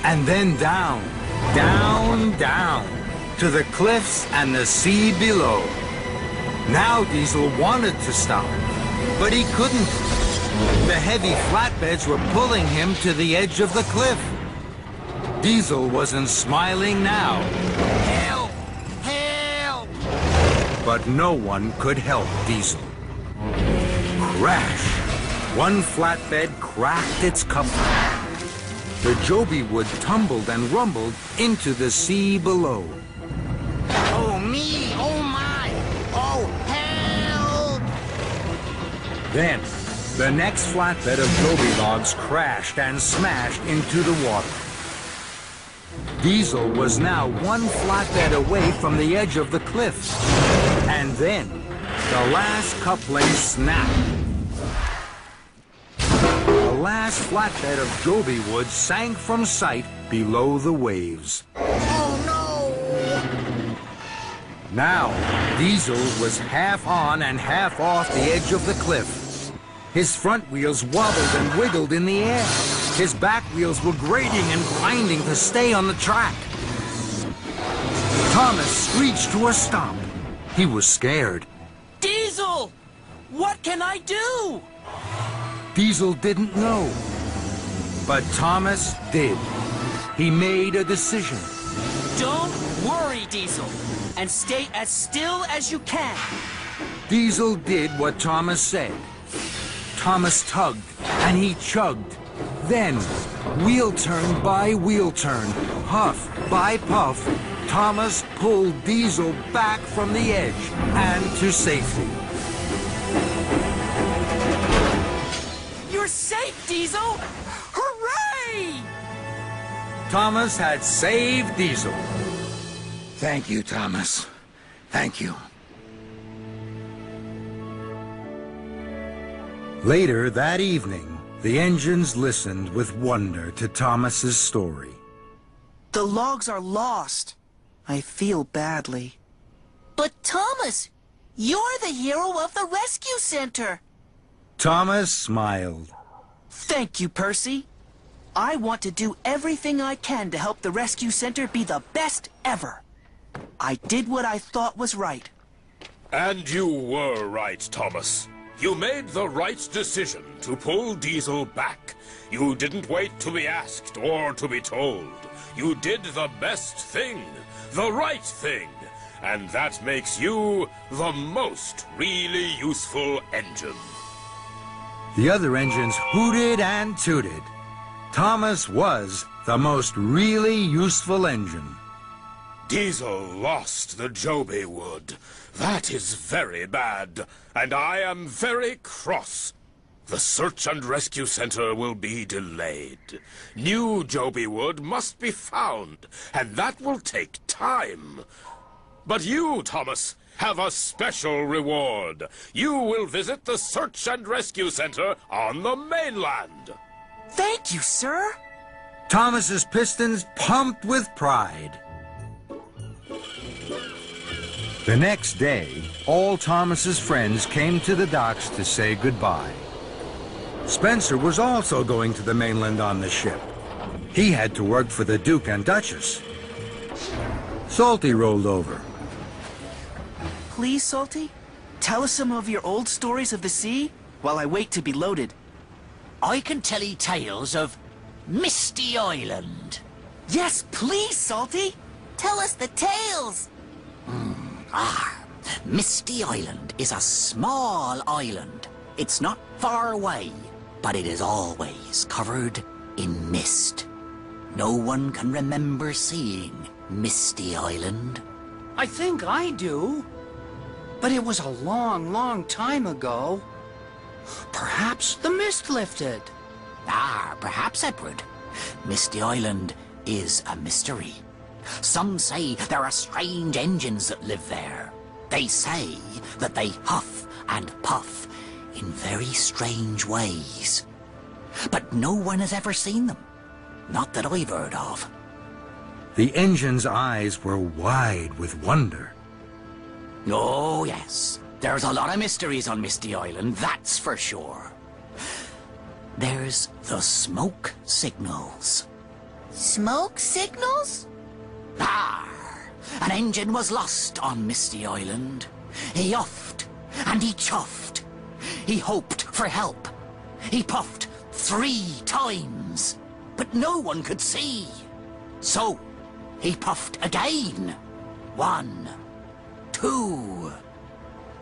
And then down, down, down, to the cliffs and the sea below. Now Diesel wanted to stop, but he couldn't. The heavy flatbeds were pulling him to the edge of the cliff. Diesel wasn't smiling now. Help! Help! But no one could help Diesel. Crash! One flatbed cracked its coupler. The Joby wood tumbled and rumbled into the sea below. Oh, me! Oh, my! Oh, help! Then, the next flatbed of Joby logs crashed and smashed into the water. Diesel was now one flatbed away from the edge of the cliff. And then, the last coupling snapped. The last flatbed of Joby wood sank from sight below the waves. Oh, no! Now, Diesel was half on and half off the edge of the cliff. His front wheels wobbled and wiggled in the air. His back wheels were grating and grinding to stay on the track. Thomas screeched to a stop. He was scared. Diesel! What can I do? Diesel didn't know. But Thomas did. He made a decision. Don't worry, Diesel, and stay as still as you can. Diesel did what Thomas said. Thomas tugged, and he chugged. Then, wheel turn by wheel turn, puff by puff, Thomas pulled Diesel back from the edge and to safety. You're safe, Diesel! Hooray! Thomas had saved Diesel. Thank you, Thomas. Thank you. Later that evening, the engines listened with wonder to Thomas's story. The logs are lost. I feel badly. But Thomas, you're the hero of the rescue center. Thomas smiled. Thank you, Percy. I want to do everything I can to help the rescue center be the best ever. I did what I thought was right. And you were right, Thomas. You made the right decision to pull Diesel back. You didn't wait to be asked or to be told. You did the best thing, the right thing. And that makes you the most really useful engine. The other engines hooted and tooted. Thomas was the most really useful engine. Diesel lost the Joby wood. That is very bad, and I am very cross. The search and rescue center will be delayed. New Joby wood must be found, and that will take time. But you, Thomas, have a special reward. You will visit the search and rescue center on the mainland. Thank you, sir. Thomas's pistons pumped with pride. The next day, all Thomas's friends came to the docks to say goodbye. Spencer was also going to the mainland on the ship. He had to work for the Duke and Duchess. Salty rolled over. Please, Salty, tell us some of your old stories of the sea while I wait to be loaded. I can tell 'ee tales of Misty Island. Yes, please, Salty. Tell us the tales. Misty Island is a small island. It's not far away, but it is always covered in mist. No one can remember seeing Misty Island. I think I do. But it was a long, long time ago. Perhaps the mist lifted. Perhaps, Edward. Misty Island is a mystery. Some say there are strange engines that live there. They say that they huff and puff in very strange ways. But no one has ever seen them. Not that I've heard of. The engine's eyes were wide with wonder. Oh, yes. There's a lot of mysteries on Misty Island, that's for sure. There's the smoke signals. Smoke signals? An engine was lost on Misty Island. He huffed and he chuffed. He hoped for help. He puffed 3 times, but no one could see. So he puffed again. 1, 2,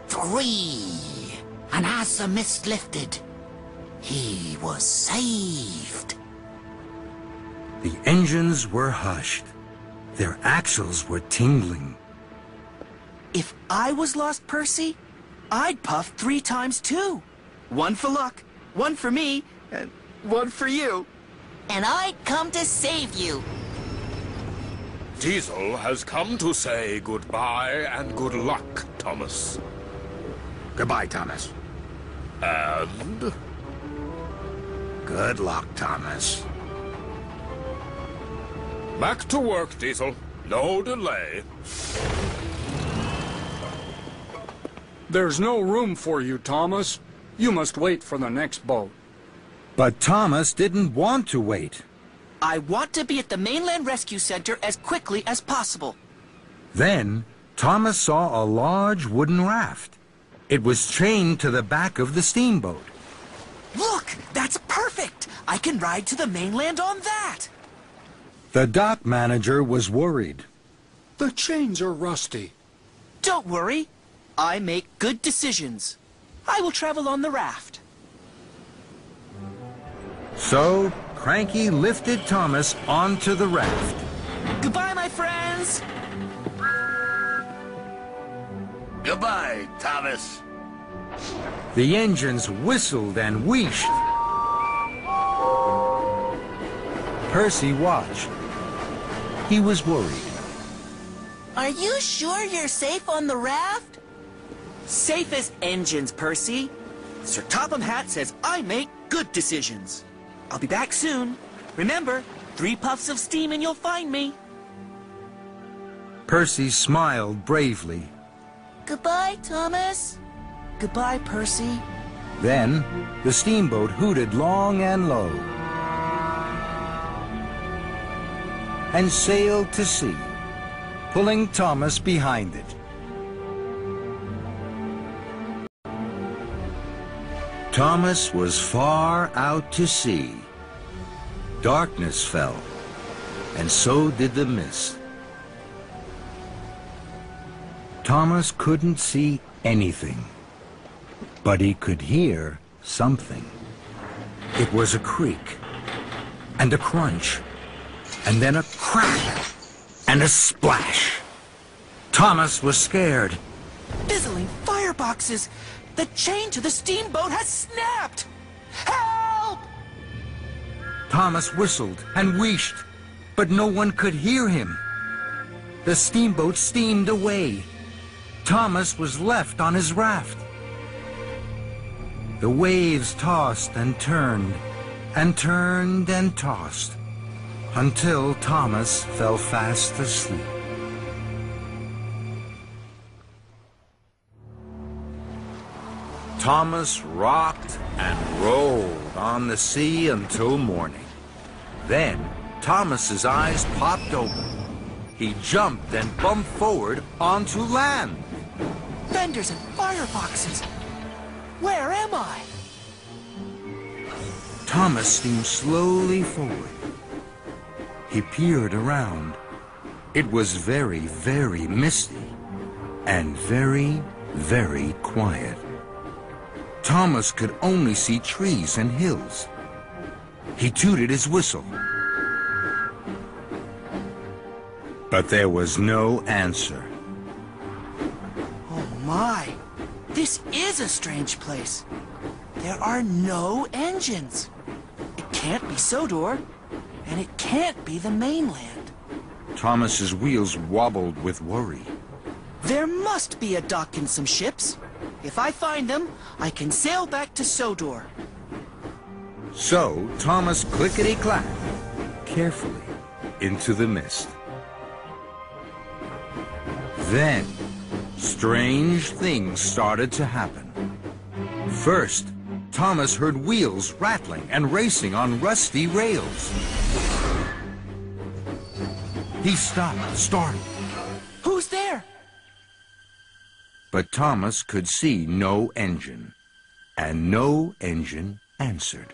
3. And as the mist lifted, he was saved. The engines were hushed. Their axles were tingling. If I was lost, Percy, I'd puff 3 times too. 1 for luck, 1 for me, and 1 for you. And I'd come to save you. Diesel has come to say goodbye and good luck, Thomas. Goodbye, Thomas. And Good luck, Thomas. back to work, Diesel. No delay. There's no room for you, Thomas. You must wait for the next boat. But Thomas didn't want to wait. I want to be at the Mainland Rescue Center as quickly as possible. Then Thomas saw a large wooden raft. It was chained to the back of the steamboat. Look, that's perfect. I can ride to the mainland on that. The dock manager was worried. The chains are rusty. Don't worry. I make good decisions. I will travel on the raft. So Cranky lifted Thomas onto the raft. Goodbye, my friends. Goodbye, Thomas. The engines whistled and wheeshed. Percy watched. He was worried. Are you sure you're safe on the raft? Safe as engines, Percy. Sir Topham Hatt says I make good decisions. I'll be back soon. Remember, 3 puffs of steam and you'll find me. Percy smiled bravely. Goodbye, Thomas. Goodbye, Percy. Then the steamboat hooted long and low and sailed to sea, pulling Thomas behind it. Thomas was far out to sea. Darkness fell, and so did the mist. Thomas couldn't see anything, but he could hear something. It was a creak, and a crunch, and then a crack, and a splash. Thomas was scared. Fizzling fireboxes! The chain to the steamboat has snapped! Help! Thomas whistled and wheeshed, but no one could hear him. The steamboat steamed away. Thomas was left on his raft. The waves tossed and turned, and turned and tossed, until Thomas fell fast asleep. Thomas rocked and rolled on the sea until morning. Then Thomas's eyes popped open. He jumped and bumped forward onto land. Fenders and fireboxes! Where am I? Thomas steamed slowly forward. He peered around. It was very, very misty and very, very quiet. Thomas could only see trees and hills. He tooted his whistle. But there was no answer. Oh my! This is a strange place. There are no engines. It can't be Sodor, and it can't be the mainland. Thomas's wheels wobbled with worry. There must be a dock and some ships. If I find them, I can sail back to Sodor. So Thomas clickety-clacked carefully into the mist. Then strange things started to happen. First, Thomas heard wheels rattling and racing on rusty rails. He stopped, startled. Who's there? But Thomas could see no engine, and no engine answered.